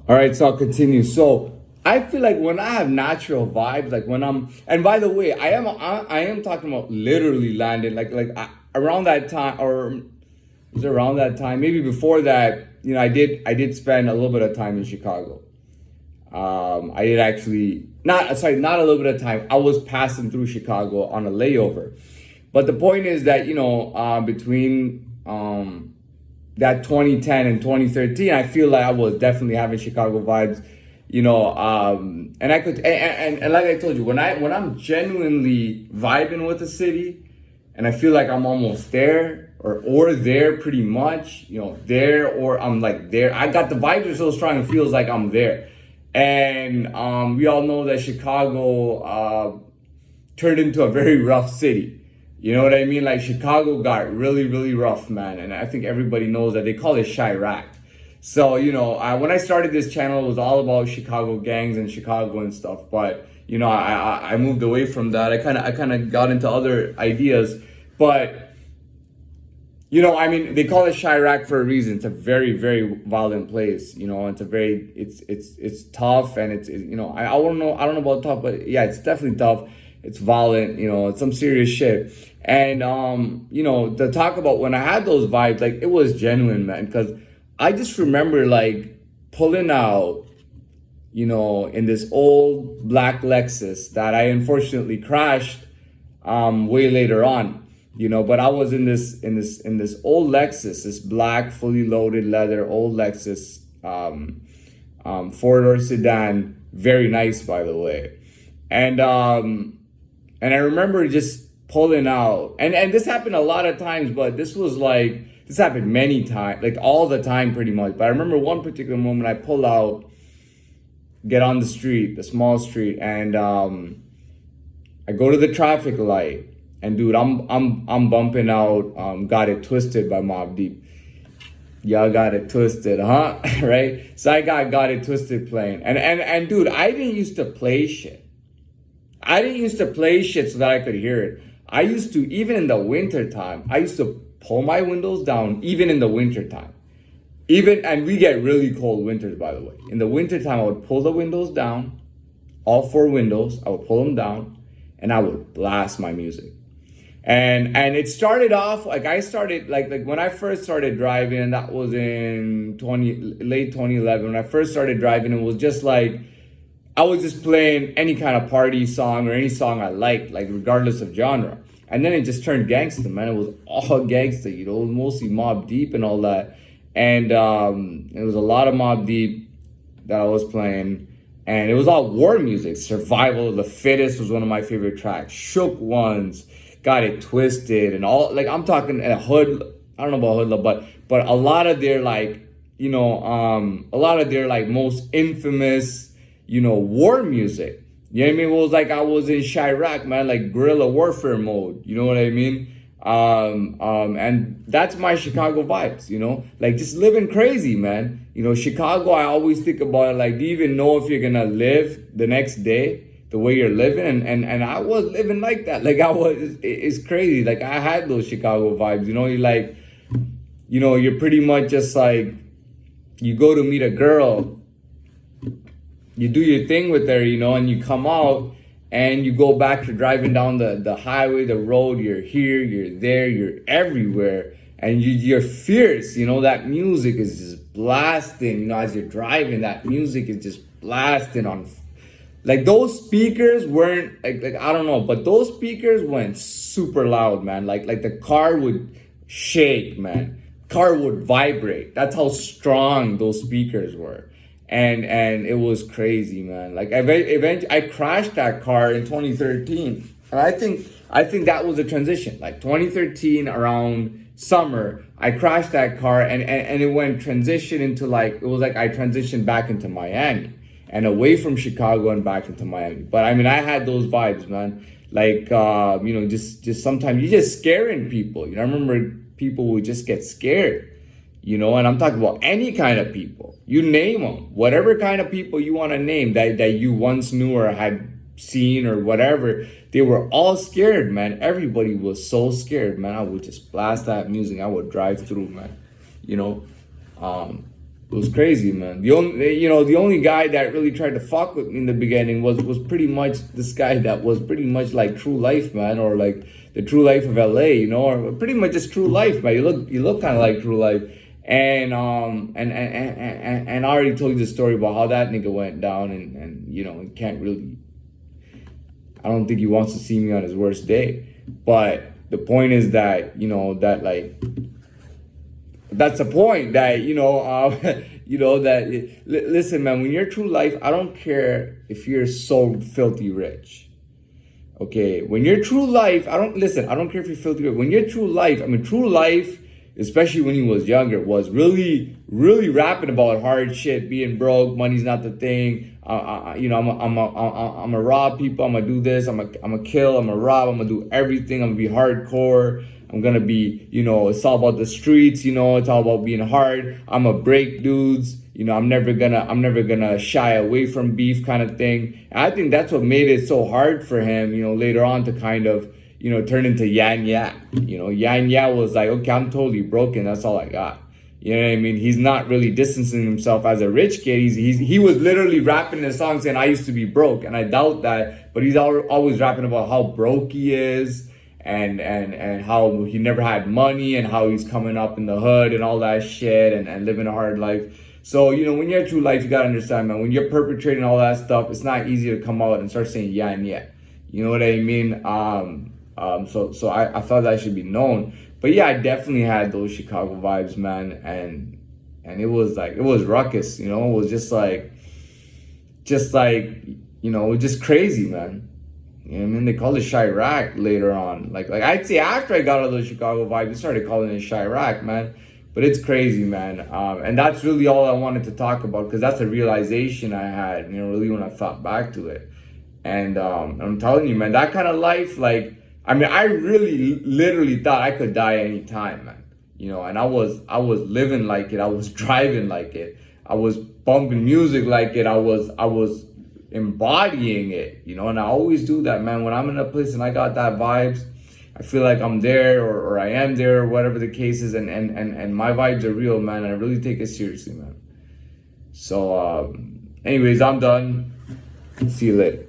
All right, so I'll continue. So I feel like when I have natural vibes, like when I'm, and by the way, I am talking about literally landing, around that time, or was it around that time? Maybe before that, I did spend a little bit of time in Chicago. I did actually not a little bit of time. I was passing through Chicago on a layover, but the point is that between that 2010 and 2013, I feel like I was definitely having Chicago vibes, and I could and like I told you, when I'm genuinely vibing with the city, and I feel like I'm almost there or there pretty much, there or I'm like there. I got the vibes are so strong, it feels like I'm there. And we all know that Chicago turned into a very rough city. You know what I mean? Like Chicago got really, really rough, man. And I think everybody knows that they call it Chirac. So, when I started this channel, it was all about Chicago gangs and Chicago and stuff. But, I moved away from that. I kind of got into other ideas. But, they call it Chirac for a reason. It's a very, very violent place. It's tough, and I don't know about tough, but yeah, it's definitely tough. It's violent, it's some serious shit. And to talk about when I had those vibes, like it was genuine, man, because I just remember like pulling out, in this old black Lexus that I unfortunately crashed way later on. But I was in this old Lexus, this black fully loaded leather old Lexus, four-door sedan, very nice by the way. And I remember just pulling out, and this happened a lot of times, but this happened many times, like all the time pretty much. But I remember one particular moment I pull out, get on the street, the small street, and I go to the traffic light. And dude, I'm bumping out Got It Twisted by Mobb Deep. Y'all got it twisted, huh? Right? So I got It Twisted playing. And dude, I didn't used to play shit. I didn't used to play shit so that I could hear it. I used to, even in the winter time, I used to pull my windows down, even in the winter time. And we get really cold winters, by the way. In the winter time, I would pull the windows down, all four windows, I would pull them down, and I would blast my music. And it started off like I started like when I first started driving, that was in late 2011. When I first started driving, it was just like I was just playing any kind of party song or any song I liked, like regardless of genre. And then it just turned gangsta, man. It was all gangsta, it was mostly Mobb Deep and all that. And it was a lot of Mobb Deep that I was playing. And it was all war music. Survival of the Fittest was one of my favorite tracks. Shook Ones, Got It Twisted, and all, like I'm talking a hood. I don't know about hood, but a lot of their most infamous, war music. You know what I mean? It was like I was in Chirac, man, like guerrilla warfare mode. You know what I mean? And that's my Chicago vibes, like just living crazy, man. Chicago, I always think about it like, do you even know if you're gonna live the next day the way you're living? And I was living like that. Like it's crazy. Like I had those Chicago vibes, you're like, you're pretty much just like, you go to meet a girl, you do your thing with her, and you come out and you go back to driving down the highway, the road. You're here, you're there, you're everywhere. And you're fierce, that music is just blasting, as you're driving, that music is just blasting on. Like those speakers weren't like I don't know, but those speakers went super loud, man. Like the car would shake, man. Car would vibrate. That's how strong those speakers were. And it was crazy, man. Like eventually I crashed that car in 2013. And I think that was a transition. Like 2013 around summer, I crashed that car and it went transition into it was like I transitioned back into Miami and away from Chicago and back into Miami. But I had those vibes, man. Like just sometimes you're just scaring people. I remember people would just get scared. And I'm talking about any kind of people. You name them. Whatever kind of people you want to name that you once knew or had seen or whatever, they were all scared, man. Everybody was so scared, man. I would just blast that music. I would drive through, man. It was crazy, man. The only guy that really tried to fuck with me in the beginning was pretty much this guy that was pretty much like True Life, man, or like the True Life of LA, or pretty much just True Life, man. You look kind of like True Life, and I already told you the story about how that nigga went down, and he can't really. I don't think he wants to see me on his worst day, but the point is that that like. That's the point that listen, man, when you're True Life, I don't care if you're so filthy rich. Okay, when you're True Life, I don't care if you're filthy rich. When you're True Life, I mean, True Life, especially when he was younger, was really really rapping about hard shit, being broke, money's not the thing. I'm a rob people, I'm gonna do this, I'm gonna kill, I'm gonna rob, I'm gonna do everything, I'm gonna be hardcore. I'm gonna be, it's all about the streets, it's all about being hard. I'm gonna break dudes, I'm never gonna shy away from beef kind of thing. And I think that's what made it so hard for him, later on to kind of, turn into Yan Ya. Yan Ya was like, okay, I'm totally broken, that's all I got. You know what I mean? He's not really distancing himself as a rich kid. He was literally rapping in a song saying, I used to be broke, and I doubt that, but he's always rapping about how broke he is. And how he never had money and how he's coming up in the hood and all that shit and living a hard life. So, when you're True Life, you gotta understand, man, when you're perpetrating all that stuff, it's not easy to come out and start saying yeah and yeah. You know what I mean? So I thought that should be known. But yeah, I definitely had those Chicago vibes, man, and it was ruckus, it was just crazy, man. You know what I mean? They called it Chirac later on. Like I'd say after I got all those Chicago vibes, they started calling it Chirac, man. But it's crazy, man. And that's really all I wanted to talk about, because that's a realization I had, really when I thought back to it. And I'm telling you, man, that kind of life, I really literally thought I could die anytime, man. And I was living like it. I was driving like it. I was bumping music like it. I was embodying it, and I always do that, man. When I'm in a place and I got that vibes, I feel like I'm there or I am there, or whatever the case is, and my vibes are real, man, and I really take it seriously, man. So anyways, I'm done. See you later.